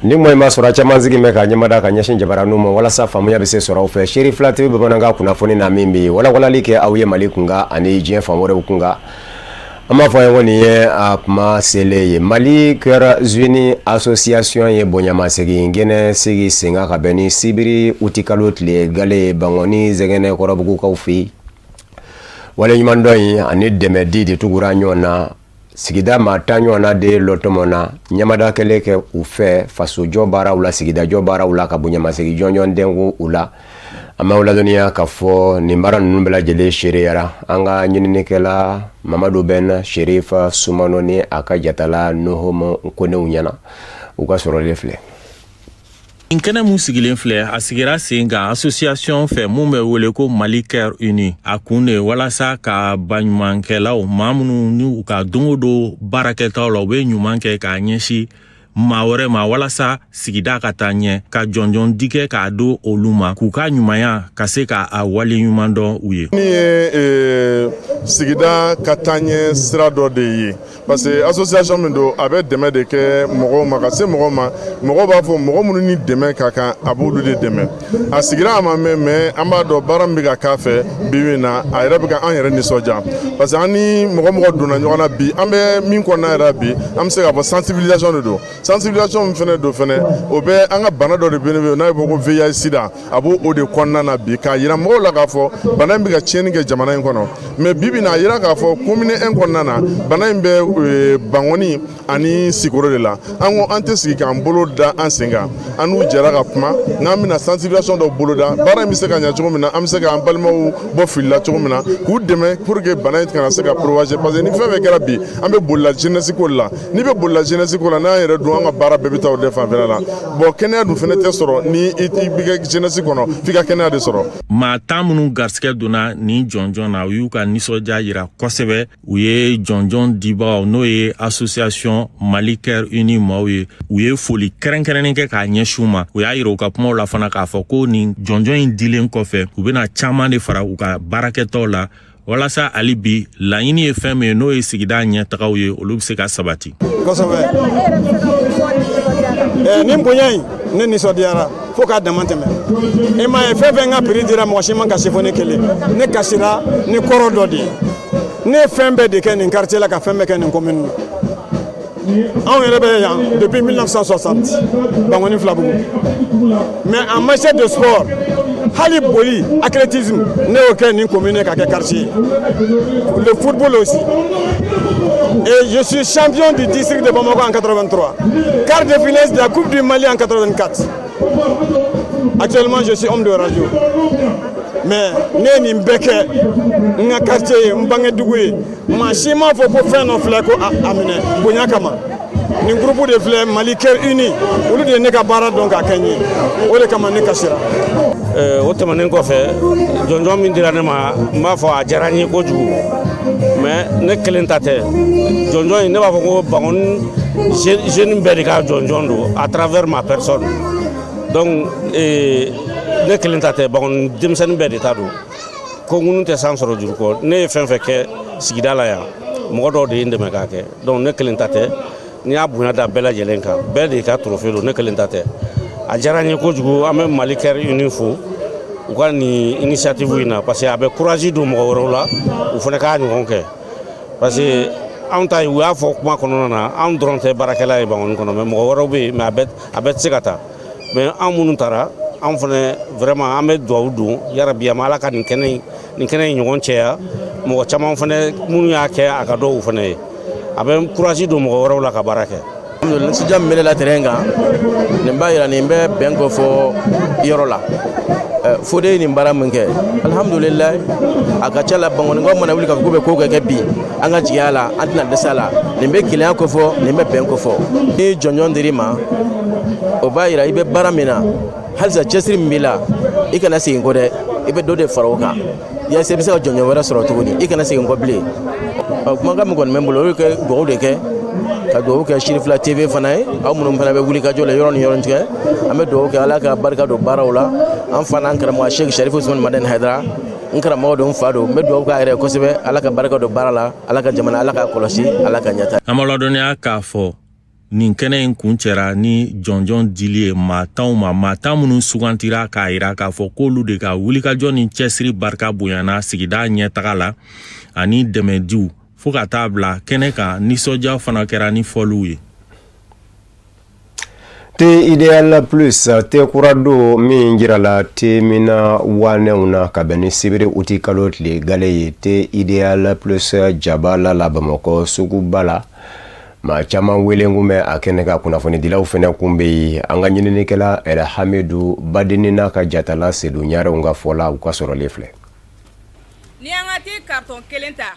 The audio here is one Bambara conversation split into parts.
ni mo ma sura chama zigi meka nyamada ka nyashin jabara numo wala sa famu ya bise sura ofe shiri flati be bonanga kuna foni na mimbi wala like awye malikunga ani jien famore bukunga ama fa woni ye apma sele ye Mali Cœurs Unis association ye bonyama segi ngene sigi singa ka beni sibiri utikalot le gale bangoni zegene korabuku kaufi wale nyumandoi ani demedi de tugura nyona sigida matanyo na de lotomona nyamada keleke ufe faso jobara ula sigida jobara ula kabunya masigi jonjon dengu ula ama ula dunia kafo nimbara numbela jele shiriara anga nyinikela Mamadou Ben Sherifa Sumanoni akajatala nohomo nkone unyana ukasoro lefle Inkana musigilin fleur asigira singa association fait mume wole ko Mali Cœurs Unis akune wala sa ka banymankela o mamunu ni ka dongodo baraketa lo we nyumanke ka nyeshi mawore ma wala sa sigida ka tanye ka jonjon dike ka do oluma ku ka nyumaya ka se ka awali nyumando uye ni sigida ka tanye srado de yi parce que association mendo abe deme de ke mogo ma ka se mogo ma mogo ba fo mogo munu ni deme ka kan abudu de deme a sigira ma me amba do baram bi ka kafe biwina a yere bi ka an yere ni soja parce que ani mogo dona nyona bi ambe min ko na yere bi am se ka fo sensibilisation de do sensibilisation fene do fene obe anga bana do de bene na bo ko VIH sida abo o de konna na bi ka yira mogo la ka fo bana bi ka cheni ke jamana en kono mais bibi na yira ka fo commune en konna na bana be bangoni ani sikoro de la ango ante sigi kan bolo da ansenga anu jara ka kuma ngamina sensibilisation do bolo da bara mi se ka nya chogo mina am se ka ambalmo bo filla chogo mina ku deme pour que bana kana se ka propager parce que ni febe kera bi ambe bolla jeunesse ko la ni be bolla jeunesse ko la na yere do anga bara bebe taw de fa la bo kenya du fene te soro ni biga jeunesse ko no fika kenya de soro ma tamunu garske dona ni jonjon na yu ka ni soja yira kosebe uye jonjon diba no ye association Mali Cœurs Unis mawe uye foli kerenke ka nyeshuma uya yiro ka kuma la fana ka foko ni jonjon indilen kofe ubena chama de fara uka baraketo la wala sa alibi la yini e femme no e sigida nya tagawe olu se ka sabati kosobe ni mbonyai ne ni sodiara foka damanteme e ma e feve nga pridira mo shima ka sifone kele ne kasira ni korododi ne fembe de ken quartier la ka fembe ken commune on est depuis 1960 bangoni flabougou mais en matière de sport hali boli athlétisme ne aucun commune ka quartier le football aussi et je suis champion du district de Bamako en 83 quart de finale de la Coupe du Mali en 84 actuellement je suis homme de radio mais neni mbeke nga quartier mbange dugui machima fo ko feno fleko amine bonyakama ni groupe de fleurs Mali Cœurs Unis olu de ne ka bara donc akanyi ole kama ne kasira o tamanen ko fe jonjon min dirane ma fo a jarani ko jugu mais ne kelentate jonjon ne ba fo ko bangon jeune be ka jonjon do à travers ma personne donc ne kelentate bangon dimsen be ta do ko ngunte sansoro jur ko ne fenfe ke sigida la ya mo do de inde me ka ke donc ne kelentate ni abuna da bela jelenka be de ka trophée do ne kelentate a jarani ko jugu am Mali Cœurs Unis fo ko ni initiative ina parce que abe courage do mo woro la u fone ka ñu honke parce que on tay wa fo kuma kono na on dronte barakela e bangon kono me mo woro be me abet sikata mais en munutara on fone vraiment ame do do ya rabbi amala kan kenen ñogon ceya mo chama fone munu ya ke aka do fone abe courage do mo woro la ka barake alhamdulillah si jam mele la terenga ne mbayira ne be bengo fo yorola fode ni mbara munke alhamdulillah aka chala bangon ngom na wuli ka kube ko ga bi anga jiala antina de sala ne be kile ko fo ne be bengo fo ni jonjon dirima o bayira ibe baramina halsa chesri mbila ikana si ngode ibe do de faroka ya se bisa jonjon wara soro tuguni ikana si ngoble kuma ga mon membulo ke go de ke ka do ke Shirifla TV fanaye amunum fana be wuli ka jole yoron tike ame do ke alaka barka do barawla an fana an karamo Sheikh Sharif Usman Madan Haidara an karamo do fado me do ka ere ko sebe alaka barka do barala alaka jamana alaka kolosi alaka nyata amalo donia ka fo nin kɛnɛ in kun cɛra ni jɔnjɔn dili ye maatanw ma maatan minnu sugantira k'a yira k'a fɔ k'olu de ka wulikajɔ ni cɛsiri barika bonyana sigida ɲɛtaga la ani dɛmɛdiw fo ka taa bila kɛnɛ kan nisɔndiya fana kɛra ni fɔliw ye. Te Ideal Plus te kurado min jirala te mina wanew na ka bɛn ni sibiri uti kalo tile gale ye te Ideal Plus jabala la Bamako suguba la ma caman wele ngume a kɛnɛ ka kunnafoni dilaw fɛnɛ kun be an ka ɲininikɛla Hamidu Badini n'a ka jatala Sedu Ɲarew ka fɔla u ka sɔrɔlen filɛ. Ni an ka te carton kelen ta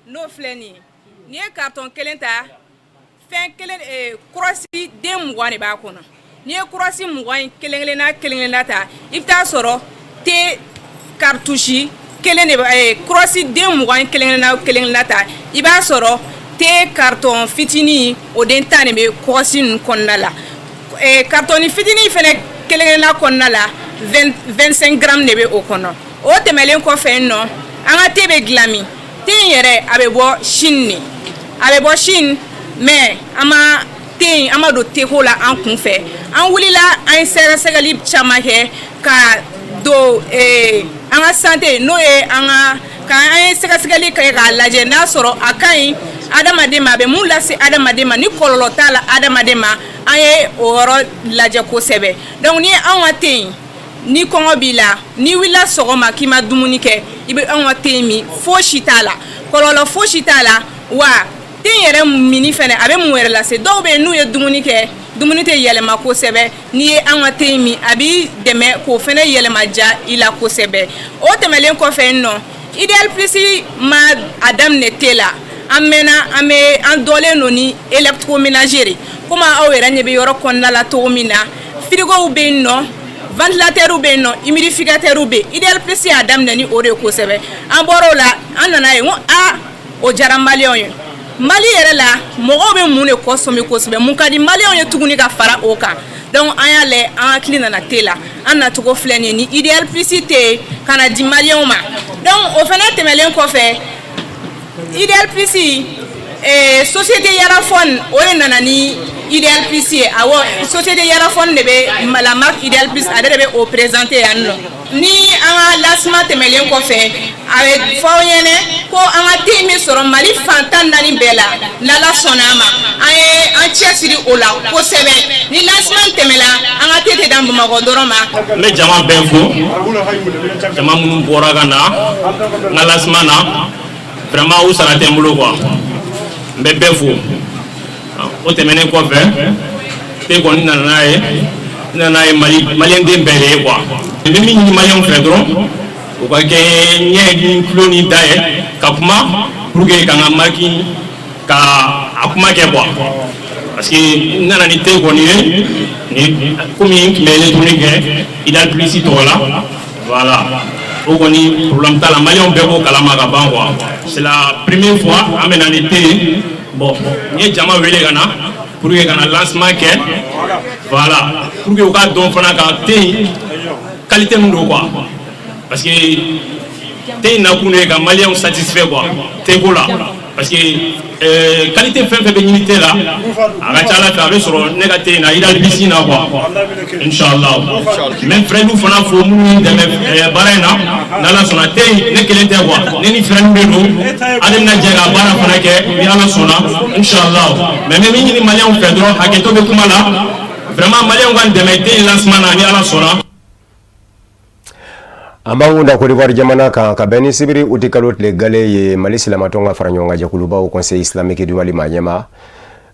n'o filɛ ni ye carton kelen ta fɛn kelen kurasi den 20 de b'a kɔnɔ ni ye kurasi 20 kelen-kelenna ta i bɛ taa sɔrɔ te cartouche kelen de kurasi den 20 kelen-kelenna ta i b'a sɔrɔ te carton fitini o den 10 de bɛ kurasi ninnu kɔnɔna la carton fitini fɛnɛ kelen-kelenna kɔnɔna la 25 grammes de bɛ o kɔnɔ o tɛmɛlen kɔfɛ nɔ an ka te bɛ dilan min te yɛrɛ a bɛ bɔ Chine mais ama do teko la an kun fɛ an wulila an sɛgɛsɛgɛli caman kɛ ka do an ka santé n'o ye an ye sɛgɛsɛgɛli kɛ k'a lajɛ n'a sɔrɔ a ka ɲi adamaden ma a bɛ mun lase adamaden ma ni kɔlɔlɔ t'a la adamaden ma an ye o yɔrɔ lajɛ kosɛbɛ donc ni an ka te ni kɔngɔ b'i la ni wulila sɔgɔma k'i ma dumuni kɛ i bɛ an ka te min fosi t'a la kɔlɔlɔ fosi t'a la wa den yɛrɛ mini fɛnɛ a bɛ mun wɛrɛ lase dɔw bɛ n'u ye dumuni kɛ dumuni tɛ yɛlɛma kosɛbɛ n'i ye an ka te min a b'i dɛmɛ k'o fɛnɛ yɛlɛma ja i la kosɛbɛ o tɛmɛlen kɔfɛ nɔ Ideal Plus ma a daminɛ te la an dɔlen no ni électroménager komi aw yɛrɛ ɲɛ bɛ yɔrɔ kɔnɔna la cogo min na frigow bɛ yen nɔ ventilateur bɛ yen nɔ humidificateur bɛ yen Ideal Plus y'a daminɛ ni o de kosɛbɛ an bɔra o la an nana ye ko o jara maliyɛnw ye Mali yɛrɛ la mɔgɔw bɛ mun de kɔsɔmi kosɛbɛ mun ka di maliyɛnw ye tuguni ka fara o kan donc an y'a lajɛ an hakili nana te la an nacogo filɛ nin ye ni Ideal Plus te ka na di maliyɛnw ma donc o fana tɛmɛlen kɔfɛ Ideal Plus société Yarafone o de nana ni Ideal Plus ye awɔ société Yarafone de bɛ la marque Ideal Plus ale de bɛ o présenter yan nɔ ni an ka lancement tɛmɛlen kɔfɛ a bɛ fɔ aw ɲɛna ko an ka te min sɔrɔ Mali fantan 4 bɛɛ la n'Ala sɔnna ma an ye an cɛsiri o la kosɛbɛ ni lancement tɛmɛla an ka te tɛ dan Bamakɔ dɔrɔn ma. N bɛ jama bɛɛ fo jama minnu bɔra ka na n ka lancement na vraiment u sara tɛ n bolo quoi n bɛ bɛɛ fo o tɛmɛnen kɔfɛ te kɔni nana n'a ye n nana ye maliyɛn den bɛɛ de ye quoi n bɛ min ɲini maliyɛnw fɛ dɔrɔn o ka kɛ ɲɛ ni tulo ni da ye ka kuma pour que ka n ka marque ka a kuma kɛ quoi parce que n nana ni te kɔni ye ni komi n tun bɛ électronique kɛ Ideal Plus tɔgɔ la voilà o kɔni problème t'a la maliyɛnw bɛɛ b'o kalama ka ban quoi c'est la première fois an bɛ na ni te bon n ye jama wele ka na pour que ka na lancement kɛ voilà pour que u ka dɔn fana ka te qualité min don quoi parce que te nakun ye ka maliyɛnw satisfait quoi te ko la parce que qualité fɛn fɛn bɛ ɲini te la a ka ca Ala fɛ a bɛ sɔrɔ ne ka te na Ideal Plus na quoi inchallah mais frère nu fana fo minnu dɛmɛ baara in na n'Ala sɔnna te ne kelen tɛ quoi ne ni frère nu bɛ don ale bɛna jɛ ka baara fana kɛ ni Ala sɔnna inchallah mais n bɛ min ɲini maliyɛnw fɛ dɔrɔn hakɛto bɛ kuma la vraiment maliyɛnw ka dɛmɛ te lancement na ni Ala sɔnna. Ambawunda Côte d'Ivoire jamana kan ka bɛn ni sibiri uti kalo tile gale ye Mali silamatɔn ka fara ɲɔgɔn kan jɛkulubaw Conseil islamique du Mali maɲɛma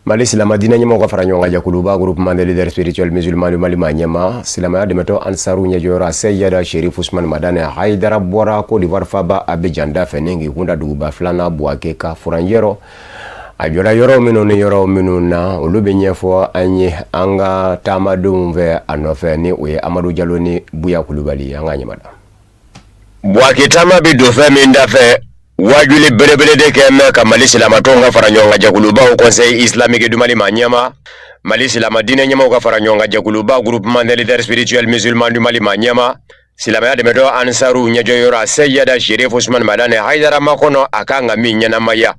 Mali silama diinɛ ɲɛmɔgɔw ka fara ɲɔgɔn kan jɛkuluba groupement des leaders spirituels musulmans du Mali maɲɛma silamaya dɛmɛtɔ Ansaru ɲɛjɔyɔrɔ Seyada Cherif Ousmane Madane Haidara bɔra Côte d'Ivoire faba Abidjan da fɛ ni k'i kunda duguba filanan Bouaké ka furanjɛrɔ a jɔla yɔrɔ minnu na olu bɛ ɲɛfɔ an ye an ka taamadenw fɛ a nɔfɛ ni o ye Amadou Diallo ni Buya Kulubali an ka ɲɛmada Bouaké taama bi don fɛn min da fɛ wajuli belebele de kɛ mɛn ka Mali silamatɔnw ka fara ɲɔgɔn kan jɛkulubaw Conseil islamique du Mali maɲɛma Mali silama diinɛ ɲɛmɔgɔw ka fara ɲɔgɔn kan jɛkuluba groupement des leaders spirituels musulmans du Mali maɲɛma silamaya dɛmɛtɔ Ansaru ɲɛjɔyɔrɔ Seyada Cherif Ousmane Madane Haidara makɔnɔ a kan ka min ɲɛnamaya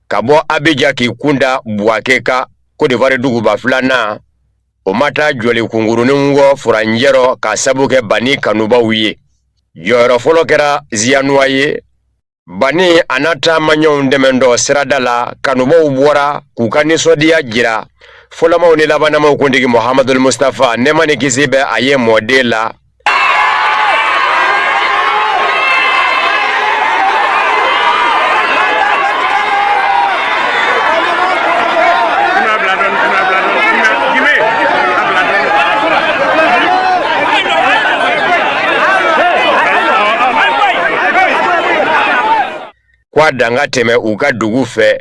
ka bɔ Abidjan k'i kunda Bouaké ka Cote d'Ivoire duguba filana o mata joli kungurunin wo furanjero ka sabu ke bani kanubaw ye. Jɔyɔrɔ fɔlɔ kɛra Ziyanuwa ye. Bani anata manɲɔgɔnw dɛmɛndɔ sirada la kanubaw bɔra k'u ka nisɔndiya jira fɔlɔmaw ni labanamaw kuntigi Mohamedul Mustafa nɛɛma ni kisi bɛ a ye mɔden la. Kwa danga tɛmɛ u ka dugu fɛ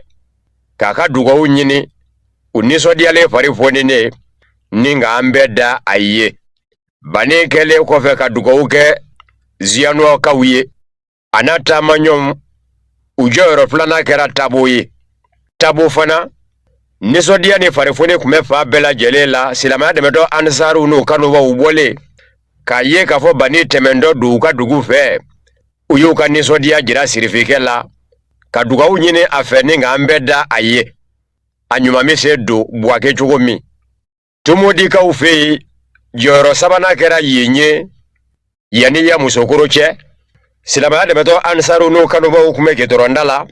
k'a ka dugawu ɲini u nisɔndiyalen fari foninen ni nka an bɛ da a ye. Bani kɛlen kɔfɛ ka dugawu kɛ Ziyanuwakaw ye a n'a taamaɲɔgɔnw u jɔyɔrɔ filanan kɛra Tabo ye. Tabo fana nisɔndiya ni farifoni tun bɛ fa bɛɛ lajɛlen la silamɛya dɛmɛtɔ Ansaruw n'u kanubaw bɔlen k'a ye k'a fɔ Bani tɛmɛntɔ don u ka dugu fɛ u y'u ka nisɔndiya jira sirifikɛ la ka dugawu ɲini a fɛ ni nka an bɛ da a ye a ɲuman bɛ se don Buwake cogo min. Tumodikaw fɛ yen jɔyɔrɔ sabanan kɛra yen ye yanni ya musokoro cɛ. Silamɛya dɛmɛtɔ Ansaruw n'u kanubaw tun bɛ gidɔrɔnda la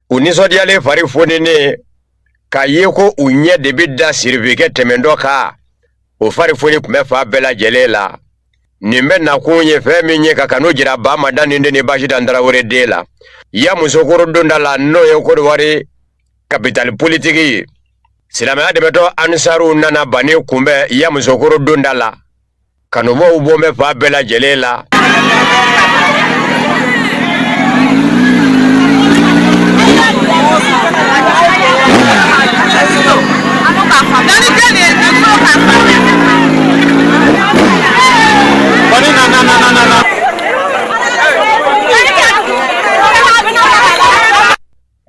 u nisɔndiyalen fari foninen k'a ye ko u ɲɛ de bɛ da sirifikɛ tɛmɛntɔ kan o farifoni tun bɛ fa bɛɛ lajɛlen la. Nin bɛ nakun ye fɛn min ye ka kanu jira Bamada ni den ni Bashida Tarawele den la. Ya musokoro donda la n'o ye Cote d'Ivoire capitale politique ye. Silamɛya dɛmɛtɔ Ansaruw nana Bani kunbɛn ya musokoro donda la. Kanubaw bɔ bɛ fa bɛɛ lajɛlen la.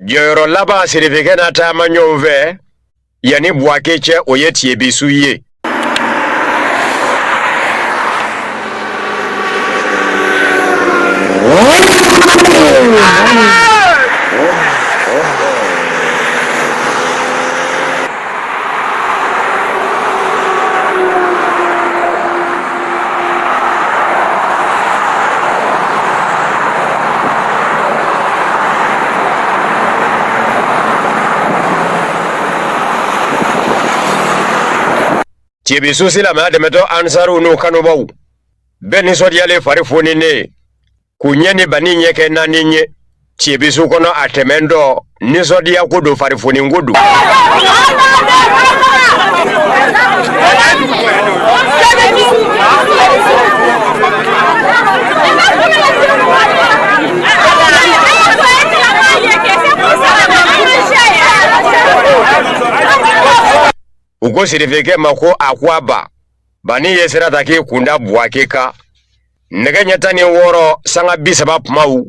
Jɔyɔrɔ laban sirifikɛ na taama ɲɔgɔn fɛ yanni Buwake cɛ o ye Tiebisu ye. Tiebisu silamɛya dɛmɛtɔ Ansaruw n'u kanubaw bɛɛ nisɔndiyalen fari foninen k'u ɲɛ ni Bani ɲɛ kɛ naani ye. Tiebisu kɔnɔ a tɛmɛntɔ nisɔndiya ko don farifoni ko don. U ko sirifikɛ ma ko a ko a ba Bani ye sira ta k'i kunda Buwake kan. Nɛgɛ ɲɛ 16 sanga 30 kumaw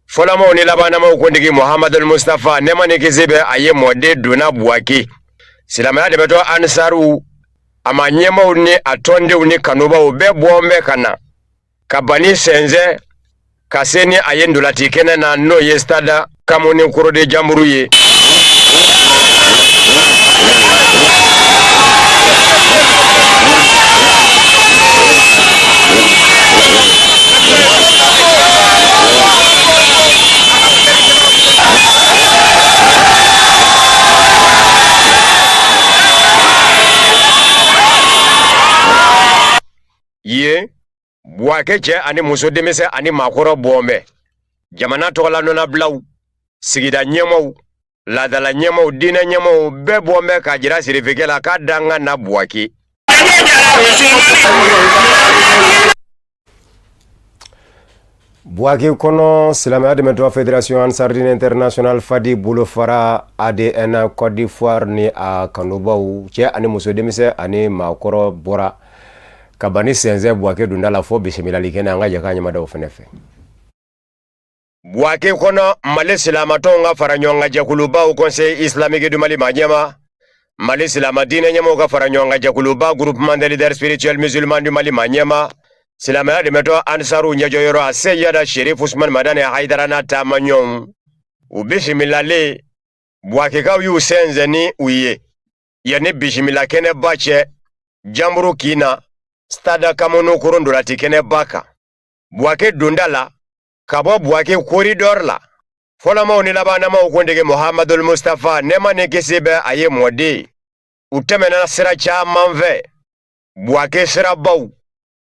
fɔlɔmaw ni labanamaw kuntigi Mohamedul Mustafa nɛɛma ni kisi bɛ a ye mɔden donna Buwake. Silamɛya dɛmɛtɔ Ansaruw a ma ɲɛmaw ni a tɔndenw ni kanubaw bɛɛ bɔn bɛ ka na ka Bani sɛnsɛn ka se ni a ye ndolati kɛnɛ na n'o ye stade Kamoni Korode Jamuru ye. Ye Buwake cɛ ani muso denmisɛn ani maakɔrɔ bɔnbɛ jamana tɔgɔla nɔnabilaw sigida ɲɛmaw laadala ɲɛmaw diinɛ ɲɛmaw bɛɛ bɔnbɛ ka jira sirifikɛ la k'a danga na Buwake. Buwake kɔnɔ silamɛya dɛmɛtɔ Fédération Ansardine International Fadi bolo fara ADN Côte d'Ivoire ni a kanubaw cɛ ani muso denmisɛn ani maakɔrɔ bɔra ka Bani sɛnsɛn Buwake dunda la fɔ bisimilali kɛnɛ an ka jɛ k'a ɲɛmadaw fɛnɛ fɛ. Buwake kɔnɔ Mali silamatɔnw ka fara ɲɔgɔn kan jɛkulubaw Conseil islamique du Mali maɲɛma Mali silama diinɛ ɲɛmɔgɔw ka fara ɲɔgɔn kan jɛkuluba groupement des leaders spirituels musulmans du Mali maɲɛma silamɛya dɛmɛtɔ Ansaruw ɲɛjɔyɔrɔ a Seyada Sherif Usman Madani Haidara n'a taama ɲɔgɔnw u bisimilalen Buwakekaw y'u sɛnsɛn ni u ye. yani bisimila kene bache jamburu kina stada kamono korondolati kene baka Bouaké dondala kabo Bouaké corridor la folama oni labana ma ukondege Muhammadul Mustafa nema nekesibe aye mode utemena sira chaman ve Bouaké sira baw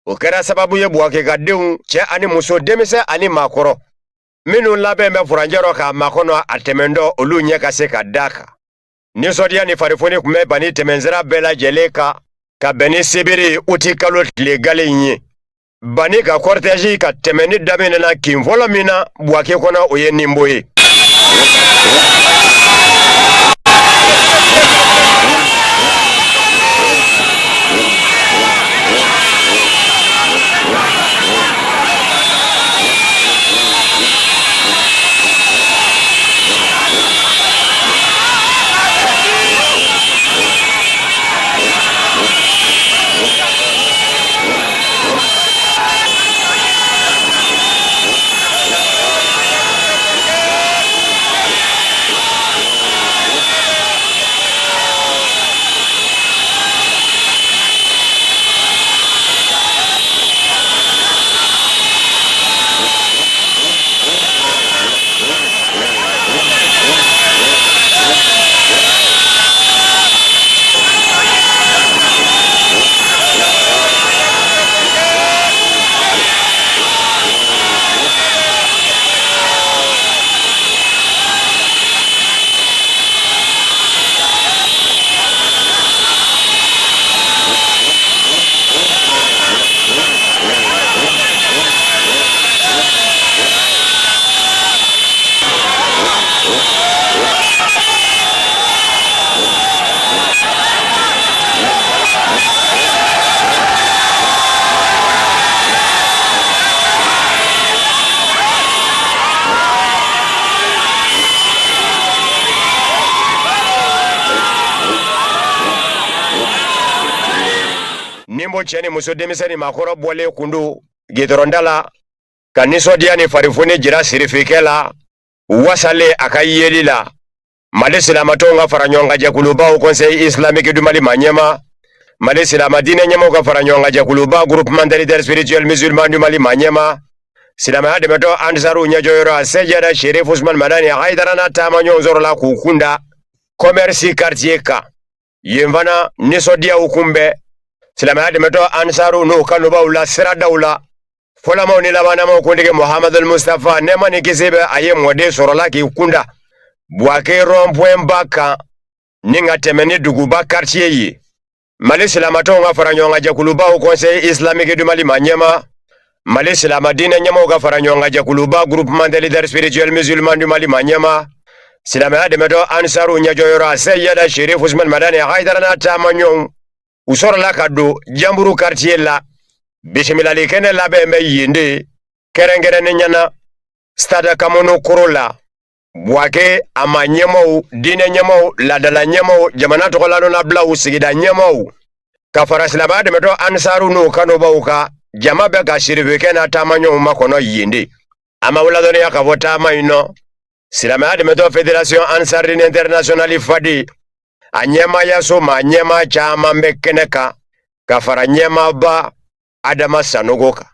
o kera sababu ye Bouaké ka denw cɛ ani muso denmisɛn ani maakɔrɔ minnu labɛn bɛ furanjɛrɔ ka makɔnɔ a tɛmɛndɔ olu ɲɛ ka se ka daka nisɔndiya ni farifoni kun bɛ bani tɛmɛnsira bɛɛ lajɛlen ka bɛn ni sebere uti kalo tile galen ye bani ka cortège ka tɛmɛni daminɛna kin fɔlɔ min na Bouaké kɔnɔ o ye Nimbo ye Nimbo cɛni muso denmisɛnni maakɔrɔ bɔlen kundu gidɔrɔnda la ka nisɔndiya ni farifoni jira sirifikɛ la wasale a ka yeli la Mali silamatɔw ka fara ɲɔgɔn kan jɛkulubaw Conseil islamique du Mali maɲɛma Mali silama diinɛ ɲɛmɔgɔw ka fara ɲɔgɔn kan jɛkuluba groupement des leaders spirituels musulmans du Mali maɲɛma silamaya dɛmɛtɔ Ansaru ɲɛjɔyɔrɔ Sejada Sherif Usman Madani Haidara n'a taama ɲɔgɔn sɔrɔ la k'u kunda commerce quartier kan yen fana nisɔndiyaw kunbɛn silamaya dɛmɛtɔ Ansaru n'u kanubaw la siradaw la folamaw ni labanamaw kuntigi Muhammadul Mustafa nema ni kisi bɛ a ye mɔden sɔrɔla k'i kunda Bouaké rond-point ba kan ni ka tɛmɛ ni duguba quartier ye Mali silamatɔw ka fara ɲɔgɔn kan jɛkulubaw Conseil islamique du Mali maɲɛma Mali silama diinɛ ɲɛmɔgɔw ka fara ɲɔgɔn kan jɛkuluba groupement des leaders spirituels musulmans du Mali maɲɛma silamaya dɛmɛtɔ Ansaru ɲɛjɔyɔrɔ Seyada Sherif Usman Madani Haidara n'a taama ɲɔgɔn u sɔrɔla ka don Jamburu quartier la bisimilali kɛnɛ labɛn bɛ yen de kɛrɛnkɛrɛnnen ɲɛna stade Kamono koro la Bouaké a ma ɲɛmɔgɔw diinɛ ɲɛmɔgɔw ladala ɲɛmɔgɔw jamana tɔgɔladonnabilaw sigida ɲɛmɔgɔw ka fara silamaya dɛmɛtɔ Ansaru n'u kanubaw ka jama bɛ ka sirifikɛ n'a taamaɲɔgɔnw makɔnɔ yen de a ma ladɔnniya ka fɔ taama in nɔ silamaya dɛmɛtɔ fédération Ansarudine internationale FADI a ɲɛmayaso ma ɲɛma caman bɛ kɛnɛ kan ka fara ɲɛmaba Adama Sanogo kan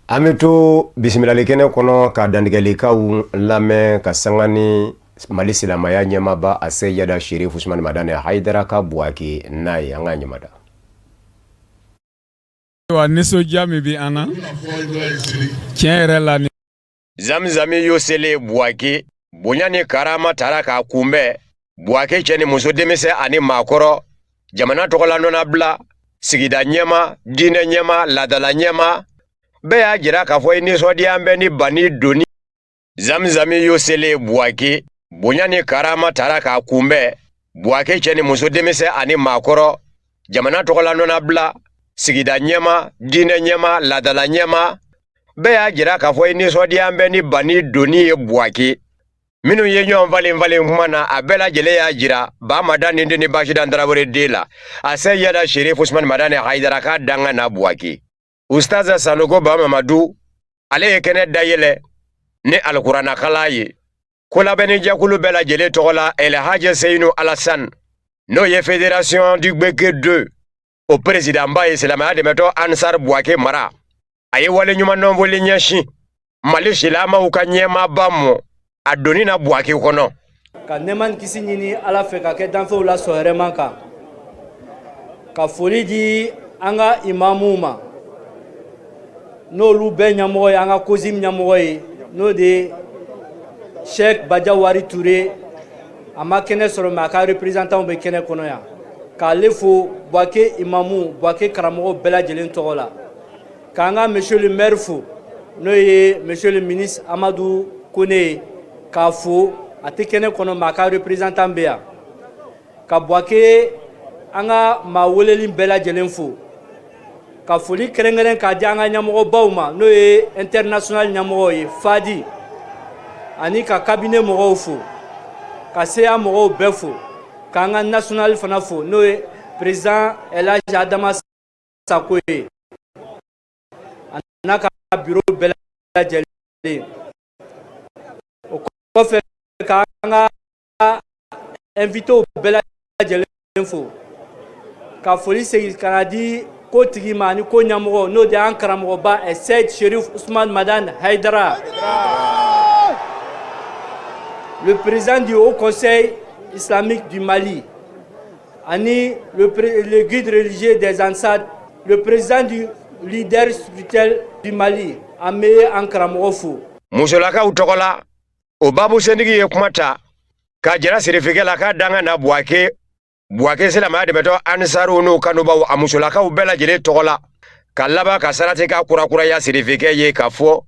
an bɛ to bisimilali kɛnɛ kɔnɔ ka dantigɛlikaw lamɛn ka sanga ni Mali silamaya ɲɛmaba a Seyada Sherif Usman Madani Haidara ka Bouaké n'a ye an ka ɲɛmada wa nisɔndiya min bɛ an na tiɲɛ yɛrɛ la ni Zamzami Yosele Bouaké bonya ni karama taara k'a kunbɛn Bouaké cɛ ni muso denmisɛn ani maakɔrɔ jamana tɔgɔladonnabila sigida ɲɛma diinɛ ɲɛma ladala ɲɛma bɛɛ y'a jira k'a fɔ nisɔndiya bɛ ni bani doni Zamzami Yosele Bouaké bonya ni karama taara k'a kunbɛn Bouaké cɛ ni muso denmisɛn ani maakɔrɔ jamana tɔgɔladonnabila sigida ɲɛma diinɛ ɲɛma ladala ɲɛma bɛɛ y'a jira k'a fɔ nisɔndiya bɛ ni bani doni ye Bouaké minnu ye ɲɔgɔn falen kuma na a bɛɛ lajɛlen y'a jira Bamada Ninde ni Basidan Tarawele den la a Seyada Sherif Usman Madani Haidara k'a danga na Bouaké Ustaza Sanogo Ba Mamadou ale ye kɛnɛ dayɛlɛ ni alkurana kala ye ko labɛnni jɛkulu bɛɛ lajɛlen tɔgɔ la El Hadji Seynou Alassane n'o ye Fédération du Gbeke 2 o président ba ye silamɛya dɛmɛtɔ Ansar Bouaké mara a ye wale ɲuman wele ɲɛsin Mali silamɛw ka ɲɛmaaba mɔ a donni na Bouaké kɔnɔ ka nɛɛma kisi ɲini Ala fɛ ka kɛ danfɛnw la sɔn hɛrɛma kan ka foli di an ka imamuw ma n'olu bɛɛ ɲɛmɔgɔ ye an ka COSIM ɲɛmɔgɔ ye n'o de Cheikh Badiawari Touré a ma kɛnɛ sɔrɔ mais a ka représentant bɛ kɛnɛ kɔnɔ yan k'ale fo Bouaké imamu Bouaké karamɔgɔ bɛɛ lajɛlen tɔgɔ la k'an ka monsieur le maire fo n'o ye monsieur le ministre Amadou Kone k'a fo a tɛ kɛnɛ kɔnɔ mais a ka représentant bɛ yan ka Bouaké an ka maa weleli bɛɛ lajɛlen fo ka foli kɛrɛnkɛrɛn k'a di an ka ɲɛmɔgɔbaw ma n'o ye international ɲɛmɔgɔ ye Fadi ani ka cabinet mɔgɔw fo ka CA mɔgɔw bɛɛ fo k'an ka national fana fo n'o ye président El Hadji Adama Sako ye a n'a ka bureau bɛɛ lajɛlen o kɔfɛ k'an ka invité bɛɛ lajɛlen fo ka foli segin ka na di ko tigi ma ni ko ɲɛmɔgɔ n'o de an karamɔgɔba Seyd Cherif Ousmane Madane Haïdara le président du Haut Conseil islamique du Mali ani le guide religieux des Ansar le président du leader spirituel du Mali an bɛ an karamɔgɔ fo musolakaw tɔgɔ la o babu sendigi ye kuma ta ka jara sirifikɛ la k'a danga na Bouaké silamɛya dɛmɛtɔ Ansaru n'u kanubaw a musolakaw bɛɛ lajɛlen tɔgɔ la ka laban ka sarati ka kurakuraya sirifikɛ ye k'a fɔ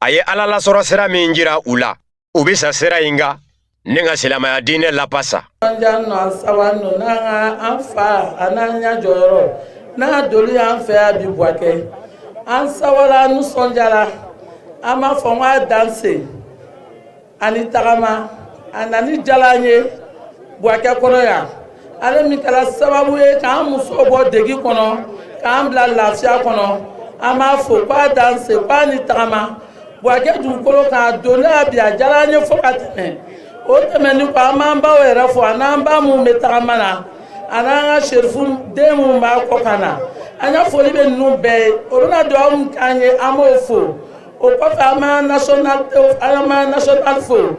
a ye Ala lasɔrɔ sira min jira u la u bɛ sa sira in kan ni ka silamɛya diinɛ lapasa an fa a n'an ɲa jɔyɔrɔ n'a doli an fɛ yan bi Bouaké an sawala an nisɔndiyara an b'a fɔ n k'a danse ani tagama a nani jala an ye Bouaké kɔnɔ yan ale min kɛra sababu ye k'an muso bɔ degi kɔnɔ k'an bila lafiya kɔnɔ an b'a fɔ k'a danse k'a ni tagama Bouaké dugukolo k'a don ne y'a bi a jala an ye fo ka tɛmɛ o tɛmɛni kɔ an b'an baw yɛrɛ fɔ a n'an ba mun bɛ tagama na a n'an ka serifu den mun b'a kɔ ka na an ka foli bɛ ninnu bɛɛ ye o bɛna dugawu min k'an ye an b'o fo o kɔfɛ an b'an national fo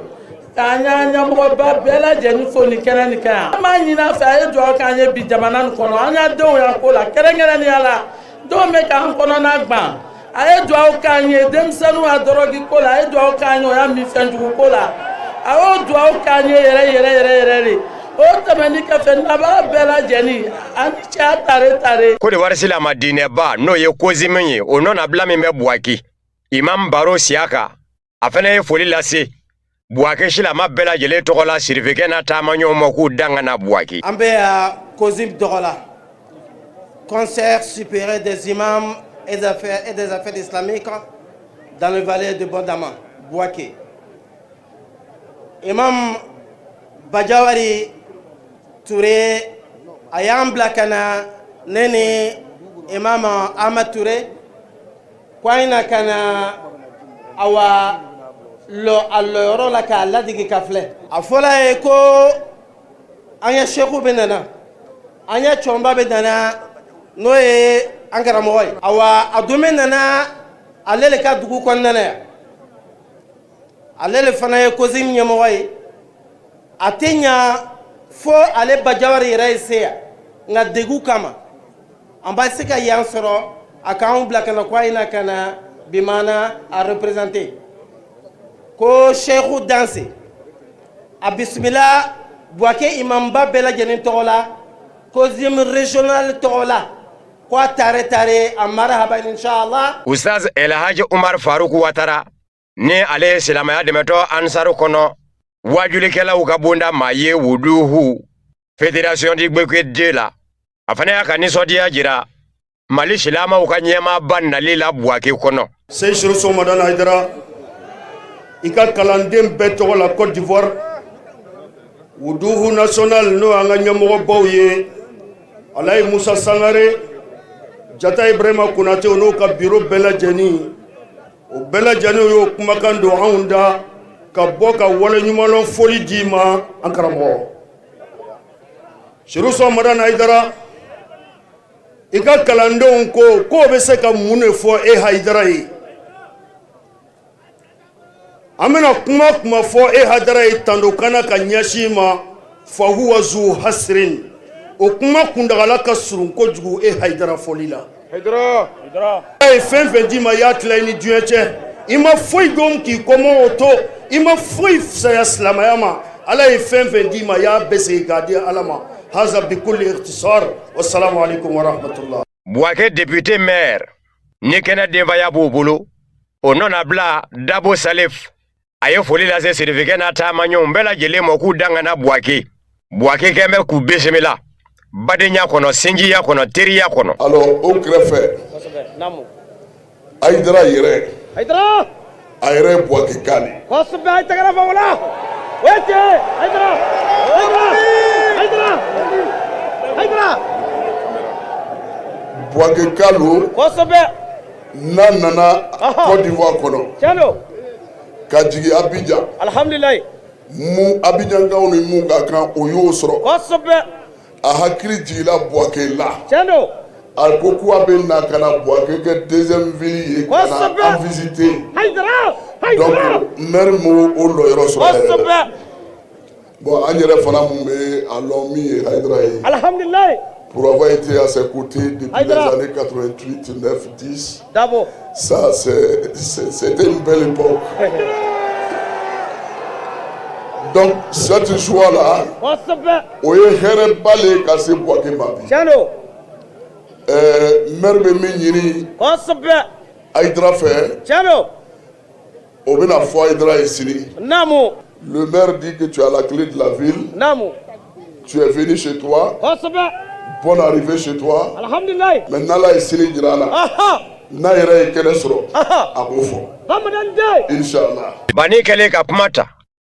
k'an y'an ɲɛmɔgɔba bɛɛ lajɛlen fo ni kɛnɛ nin kan yan an b'a ɲini a fɛ a ye dugawu k'an ye bi jamana nin kɔnɔ an y'a denw y'a ko la kɛrɛnkɛrɛnnenya la denw bɛ k'an kɔnɔna gan a ye dugawu k'an ye denmisɛnninw ka dɔrɔgi ko la a ye dugawu k'an ye o y'a min fɛnjugu ko la a y'o dugawu k'an ye yɛrɛ de o tɛmɛni kɔfɛ nabaga bɛɛ lajɛlen ani cɛ tare Côte d'Ivoire silama diinɛba n'o ye COSIM ye o nɔnabila min bɛ Bouaké Imam Baro Siaka a fana ye foli lase Bouaké silama bɛɛ lajɛlen tɔgɔ la sirifikɛ n'a taamaɲɔgɔnw ma k'u danga na Bouaké an bɛ yan COSIM tɔgɔ la Conseil supérieur des imams et des affaires islamiques dans le vallée de Bondama Bouaké Imam Badiawari Touré a y'an bila ka na ne ni Imam Ahmad Touré k'an na ka na awa a lɔyɔrɔ la k'a ladigi ka filɛ a fɔla ye ko an ye seku bɛ nana an ye cɔnba bɛ nana n'o ye an karamɔgɔ ye awa a don bɛ nana ale le ka dugu kɔnɔna yan ale le fana ye COSIM ɲɛmɔgɔ ye a tɛ ɲa fo ale Badiawari yɛrɛ ye se yan nka degu kama an b'a se ka yan sɔrɔ a k'anw bila ka na ko a ye na ka na bi maana a représenter ko Cheikhou Danse a bisimila Bouaké imamba bɛɛ lajɛlen tɔgɔ la COSIM régional tɔgɔ la ko a tare a marhaba inshallah Ustaz El Hadji Umar Faruk Ouattara ni ale ye silamɛya dɛmɛtɔ Ansaru kɔnɔ wajulikɛlaw ka bonda maa ye Wuduhu Fédération du Gbeke 2 la a fana y'a ka nisɔndiya jira Mali silamɛw ka ɲɛmaaba nali la Bouaké kɔnɔ Seyd Cherif Madane Haïdara i ka kalanden bɛɛ tɔgɔ la Côte d'Ivoire Wuduhu national n'o an ka ɲɛmɔgɔbaw ye Alayi Musa Sangare Jata Ibrahima Konate o n'o ka bureau bɛɛ lajɛlen o bɛɛ lajɛlen y'o kumakan don anw da ka bɔ ka waleɲuman foli di ma an karamɔgɔ Seydou Soumaïla Haidara i ka kalandenw ko bɛ se ka mun de fɔ e Haidara ye an bɛna kuma fɔ e Haidara ye tandokana ka ɲɛsin ma fa huwa zu hasrin o kuma kundagala ka surun kojugu e Haidara fɔli la Haidara e fɛn fɛn di ma y'a tila ni diɲɛ cɛ i ma foyi dɔn k'i kɔmɔ o to i ma foyi fisaya silamɛya ma ala ye fɛn fɛn di ma y'a bɛɛ segin k'a di ala ma haza bikulli ikhtisar wassalamu alaikum wa rahmatullah Bouaké député maire ni kɛnɛ denbaya b'u bolo o nɔna bila Dabo Salif a ye foli lase Sidifikɛ n'a taamaɲɛw bɛɛ lajɛlen ma k'u dangana Bouaké kɛn bɛ k'u bisimila badenya kɔnɔ sinjiya kɔnɔ teriya kɔnɔ alors au kɛrɛfɛ Haidara yɛrɛ a yɛrɛ Bouaké kan kosɛbɛ a tɛgɛrɛ fɔ wala o ye tiɲɛ Haidara Bouaké kan lo kosɛbɛ n'a nana Côte d'Ivoire kɔnɔ tiɲɛ don ka jigin Abidjan alhamdulilayi mu Abidjankaw ni mun ka kan o y'o sɔrɔ kosɛbɛ a hakili jigila Bouaké la tiɲɛ don a ko k'a bɛ na ka na Bouaké kɛ deuxième ville ye ka na en visiter donc maire m'o lɔyɔrɔ sɔrɔ yɛrɛ bon an yɛrɛ fana mun bɛ a lɔn min ye Haidara ye alhamdulilayi pour avoir été à ses côtés depuis les années 88, 9, 10 ça c'était une belle époque donc cette choix là o ye hɛrɛ ba le ka se Bouaké ma bi maire bɛ min ɲini Haidara fɛ o bɛna fɔ Haidara ye sini le maire dit que tu as la clé de la ville tu es venu chez toi bonne arrivée chez toi maintenant là est sini jira an na n'a yɛrɛ ye kɛnɛ sɔrɔ a b'o fɔ inshallah bani kɛlen ka kuma ta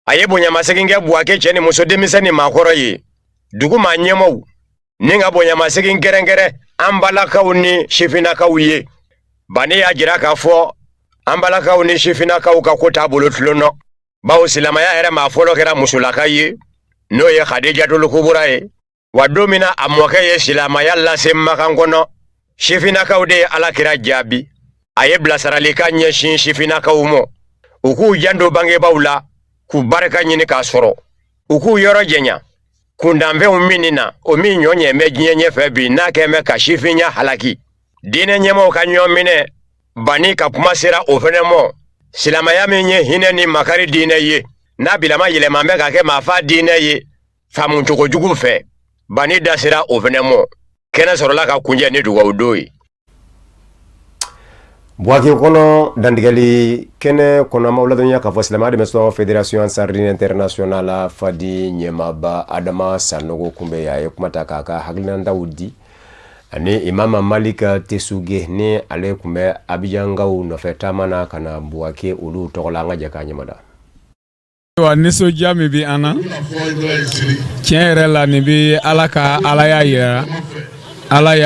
a ye bonyamasegin kɛ Bouaké cɛ ni muso denmisɛn ni maakɔrɔ ye dugu maa ɲɛmaw ni ka bonyamasegin kɛrɛnkɛrɛn an balakaw ni sifinnakaw ye bani y'a jira k'a fɔ an balakaw ni sifinnakaw ka ko t'a bolo tulon nɔ bawo silamɛya yɛrɛ maa fɔlɔ kɛra musolaka ye n'o ye Khadijatul Kubura ye wa don min na a mɔkɛ ye silamɛya lase Makan kɔnɔ sifinnakaw de ye Alakira jaabi a ye bilasiralikan ɲɛsin sifinnakaw ma u k'u janto bangebaaw la k'u barika ɲini k'a sɔrɔ u k'u yɔrɔ jɛnya kundanfɛnw min na o min ɲɔ bɛ diɲɛ ɲɛfɛ bi n'a kɛn bɛ ka sifinya halaki diinɛ ɲɛmaaw ka ɲɔgɔn minɛ bani ka kuma sera o fɛnɛ ma silamɛya min ye hinɛ ni makari diinɛ ye n'a bilama yɛlɛma bɛ ka kɛ maafa diinɛ ye faamu cogo jugu fɛ bani da sera o fɛnɛ ma kɛnɛ sɔrɔla ka kunjɛ ni dugawu don ye Bouaké kɔnɔ dantigɛli kɛnɛ kɔnɔ ma ladɔnya k'a fɔ silamɛya dɛmɛ sɔn fédération ansarudine internationale fadi ɲɛmaaba Adama Sanogo kunbɛ a ye kuma ta k'a ka hakilinataw di ani imama Malika Tesuge ni ale kun bɛ Abidjankaw nɔfɛ taama na ka na Bouaké olu tɔgɔ la an ka jɛ k'a ɲɛmada wa nisɔndiya min bɛ an na tiɲɛ yɛrɛ la nin bɛ Ala ka Ala y'a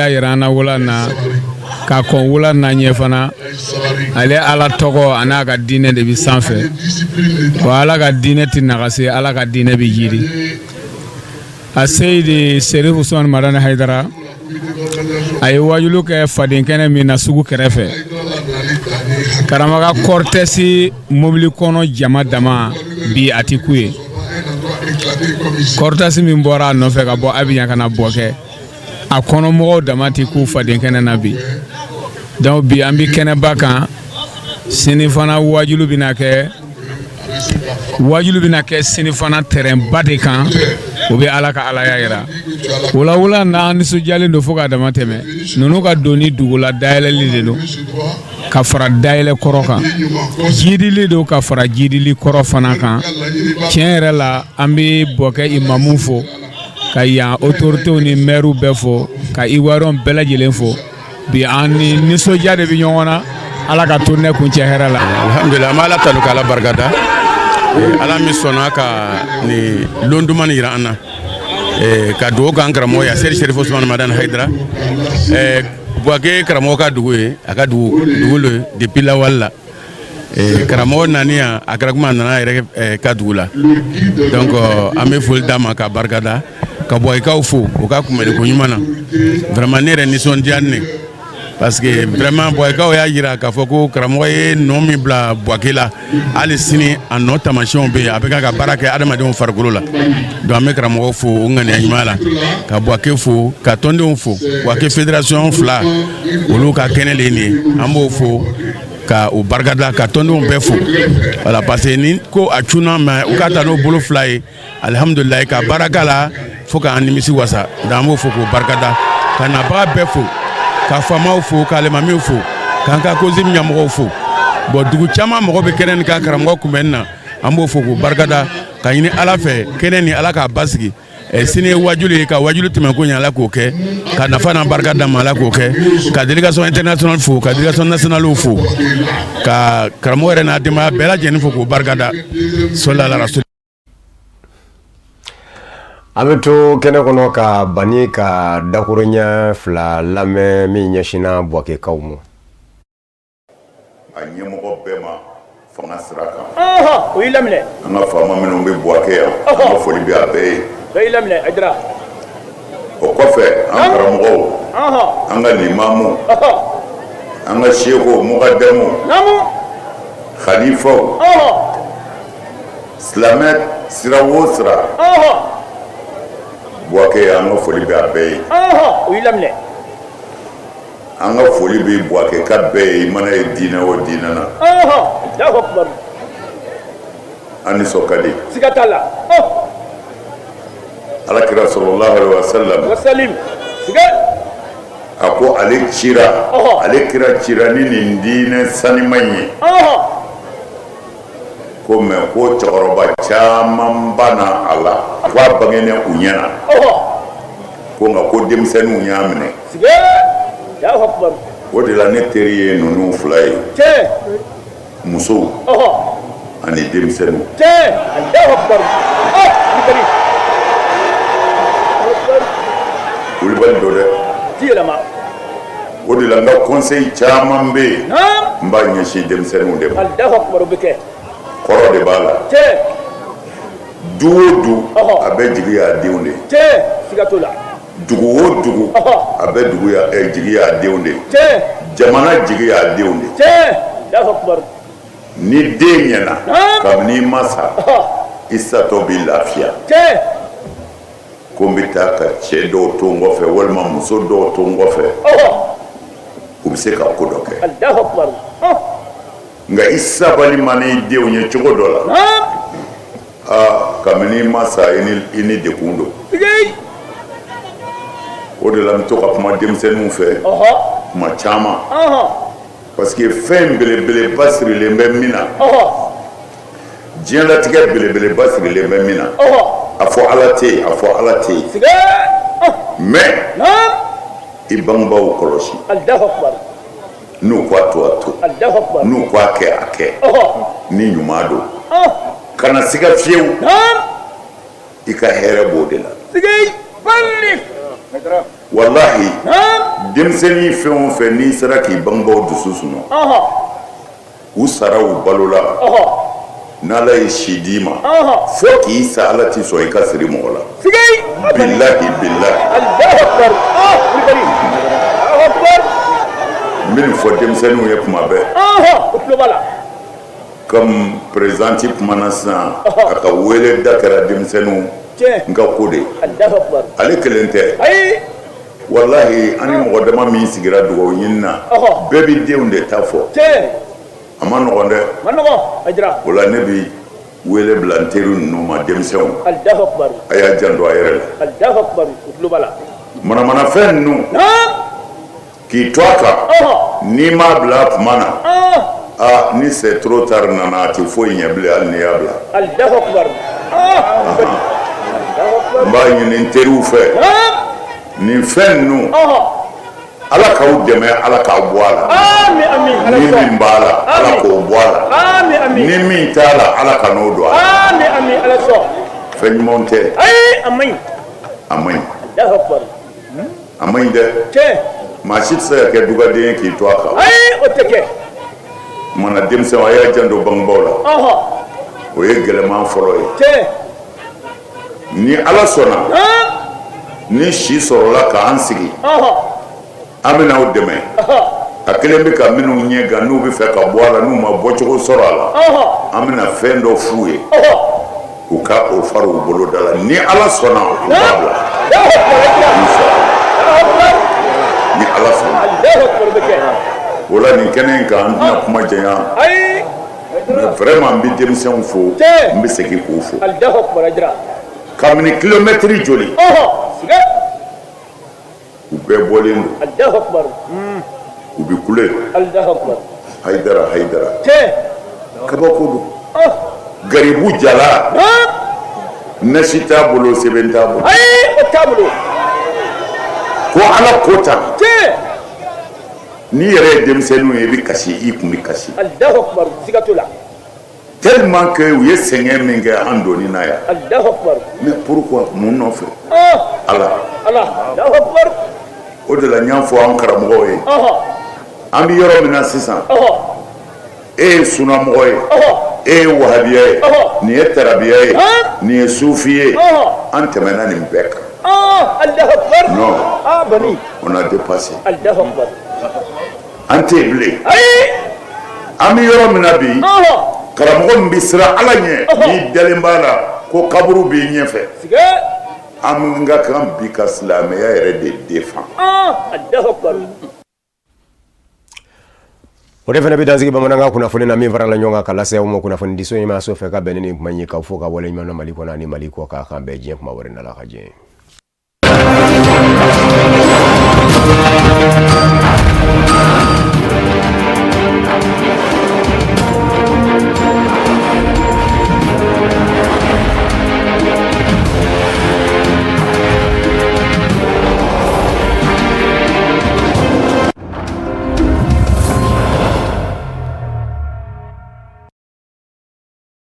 yira an na wula na ka kɔn wula na ɲɛ fana ale Ala tɔgɔ a n'a ka diinɛ de bɛ sanfɛ wa Ala ka diinɛ tɛ nagasi Ala ka diinɛ bɛ jiri a Seydi Seydou Soumaïla Haidara a ye wajulu kɛ fadenkɛnɛ min na sugu kɛrɛfɛ karamɔgɔ cortège mobili kɔnɔ jama dama bi a tɛ ku ye cortège min bɔra a nɔfɛ ka bɔ Abidjan ka na Bouaké a kɔnɔmɔgɔw dama tɛ ku fadenkɛnɛ na bi donc bi an bɛ kɛnɛba kan sini fana wajulu bɛna kɛ sini fana terrain ba de kan o bɛ Ala ka Alaya yira wula na nisɔndiyalen don fo k'a dama tɛmɛ ninnu ka doni dugu la dayɛlɛli de don ka fara dayɛlɛ kɔrɔ kan jidili don ka fara jidili kɔrɔ fana kan tiɲɛ yɛrɛ la an bɛ Bouaké imamu fo ka yan autoritéw ni maires bɛɛ fo ka Ivoirien bɛɛ lajɛlen fo bi an ni nisɔndiya de bɛ ɲɔgɔn na Ala ka to ne kuncɛ hɛrɛ la alhamdulillah ma Ala tanu k'Ala barikada Ala min sɔnna ka ni lon duman yira an na ka dugawu k'an karamɔgɔ ye Seydi Serifo Soumaïla Haidara Boaké karamɔgɔ ka dugu ye a ka dugu le depuis lawal la karamɔgɔ nani a kɛra kuma nana yɛrɛ ka dugu la donc an bɛ foli d'a ma ka barikada ka Boakékaw fo u ka kunbɛnni ko ɲuman na vraiment ne yɛrɛ nisɔndiya ne parce que vraiment Boakékaw y'a yira k'a fɔ ko karamɔgɔ ye nɔ min bila Boaké la hali sini a nɔ taamasiyɛnw bɛ yen a bɛ ka baara kɛ adamadenw farikolo la donc an bɛ karamɔgɔ fo o ŋaniya ɲuman la ka Boaké fo ka tɔndenw fo Boaké fédération 2 olu ka kɛnɛ le nin ye an b'o fo ka u barikada ka tɔndenw bɛɛ fo voilà parce que ni ko a cunna mais u ka taa n'o bolo 2 ye alhamdulilayi ka baara k'a la fo k'an nimisi wasa donc an b'o fo k'o barikada ka nabaga bɛɛ fo ka faamaw fo ka alimamiw fo k'an ka kozim ɲɛmɔgɔw fo bon dugu caman mɔgɔ bɛ kɛnɛ nin ka karamɔgɔ kunbɛnni na an b'o fo k'o barikada ka ɲini ala fɛ kɛnɛ nin ala k'a basigi sini ye wajulu ye ka wajulu tɛmɛ ko ɲɛ ala k'o kɛ ka nafa n'a barika d'a ma ala k'o kɛ ka délégation internationale fo ka délégation nationale fo ka karamɔgɔ yɛrɛ n'a denbaya bɛɛ lajɛlen fo k'o barikada sɔlala rasul. An bɛ to kɛnɛ kɔnɔ ka bani ka dakuruɲɛ 2 lamɛn min ɲɛsinna Boakékaw ma. A ɲɛmɔgɔ bɛɛ ma fanga sira kan. O y'i laminɛ. An ka faama minnu bɛ Boaké yan an ka foli bɛ a bɛɛ ye. O y'i laminɛ Aidara. O kɔfɛ an karamɔgɔw an ka limamu an ka sekow mukadamu khalifaw silamɛ sira o sira Boaké an ka foli bɛ a bɛɛ ye. O y'i laminɛ. An ka foli bɛ Boaké ka bɛɛ ye mana ye diinɛ o diinɛ na. Allahu akbar. An nisɔn ka di. Siga t'a la. Alakira sallallahu alaihi wa sallam. Siga. A ko ale cira ale kira cira ni nin diinɛ saniman ye. Ko mɛ ko cɛkɔrɔba caman banna a la ko a bangena u ɲɛna ko nka ko denmisɛnninw y'a minɛ o de la ne teri ye ninnu 2 ye musow ani denmisɛnninw Kulibali do dɛ o de la n ka conseil caman bɛ yen n b'a ɲɛsin denmisɛnninw de ma kɔrɔ de b'a la du o du a bɛ jigi y'a denw de dugu o dugu a bɛ jigi y'a denw de jamana jigi y'a denw de ni den ɲɛna kabini i ma sa i satɔ b'i lafiya ko n bɛ taa ka cɛ dɔw to n kɔfɛ walima muso dɔw to n kɔfɛ u bɛ se ka ko dɔ kɛ nka i sabali man i denw ye cogo dɔ la kabini i ma sa i ni dekun don o de la n to ka kuma denmisɛnninw fɛ kuma caman parce que fɛn belebeleba sirilen bɛ min na diɲɛlatigɛ belebeleba sirilen bɛ min na a fɔ ala tɛ yen a fɔ ala tɛ yen mais i bangebaaw kɔlɔsi n'u ko a to a to n'u ko a kɛ a kɛ ni ɲuman don kana siga fiyewu i ka hɛrɛ b'o de la wallahi denmisɛnnin fɛn o fɛn n'i sera k'i bangebaaw dusu suma u sara u balola n'ala ye si d'i ma fo k'i sa ala t'i sɔn i ka siri mɔgɔ la billahi billahi n bɛ nin fɔ denmisɛnninw ye kuma bɛɛ comme présidenti kumana sisan a ka wele da kɛra denmisɛnninw n ka ko de ale kelen tɛ wallahi an ni mɔgɔ dama min sigira dugawu ɲini na bɛɛ bɛ denw de ta fɔ a ma nɔgɔn dɛ o la ne bɛ wele bila n teri ninnu ma denmisɛnw a y'a janto a yɛrɛ la manamanafɛn ninnu k'i to a kan n'i m'a bila tuma na ni c'est trop tard nana a tɛ foyi ɲɛ bilen hali n'i y'a bila n b'a ɲini n teriw fɛ nin fɛn ninnu ala k'aw dɛmɛ ala k'aw bɔ a la ni min b'a la ala k'o bɔ a la ni min t'a la ala ka n'o don a la fɛn ɲumanw tɛ a man ɲi a man ɲi dɛ maa si tɛ se ka kɛ dugaden k'i to a kan. ayi o tɛ kɛ. mana denmisɛnw a y'a janto bangebaaw la. o ye gɛlɛman fɔlɔ ye. tiɲɛ. ni ala sɔnna. ni si sɔrɔla k'an sigi. an bɛ n'aw dɛmɛ. a kelen bɛ ka minnu ɲɛ gan n'u bɛ fɛ ka bɔ a la n'u ma bɔcogo sɔrɔ a la. an bɛna fɛn dɔ f'u ye. u ka o fara u bolo da la ni ala sɔnna u b'a bila. ni ala sɔnna. o la nin kɛnɛ in kan an tɛna kuma janya. mais vraiment n bɛ denmisɛnw fo n bɛ segin k'u fo. kabini kilomɛtiri joli. u bɛɛ bɔlen don. u bɛ kule. hayidara hayidara. kabako don. garibu jala. nasi t'a bolo sɛbɛn t'a bolo. ayi o t'a bolo. ko ala ko tan. n'i yɛrɛ ye denmisɛnninw ye i bɛ kasi i kun bɛ kasi. siga t'o la. tellement que u ye sɛgɛn min kɛ an donni na yan. mais pourquoi mun nɔfɛ. ala. o de la n y'a fɔ an karamɔgɔw ye. an bɛ yɔrɔ min na sisan. e ye sunamɔgɔ ye. e ye wahabiya ye. nin ye tarabiya ye. nin ye sufi ye. an tɛmɛna nin bɛɛ kan. non. on a dépassé. an tɛ bilen. an bɛ yɔrɔ min na bi. karamɔgɔ min bɛ siran ala ɲɛ n'i dalen b'a la ko kaburu b'i ɲɛfɛ. an ka kan bi ka silamɛya yɛrɛ de défend. o de fana bɛ dansigi bamanankan kunnafoni na min farala ɲɔgɔn kan ka lase aw ma kunnafoni diso ɲuman so fɛ ka bɛn ni kuma ɲi k'aw fo ka wale ɲuman na Mali kɔnɔ ani Mali kɔ k'a kan bɛɛ diɲɛ kuma wɛrɛ na la ka diɲɛ.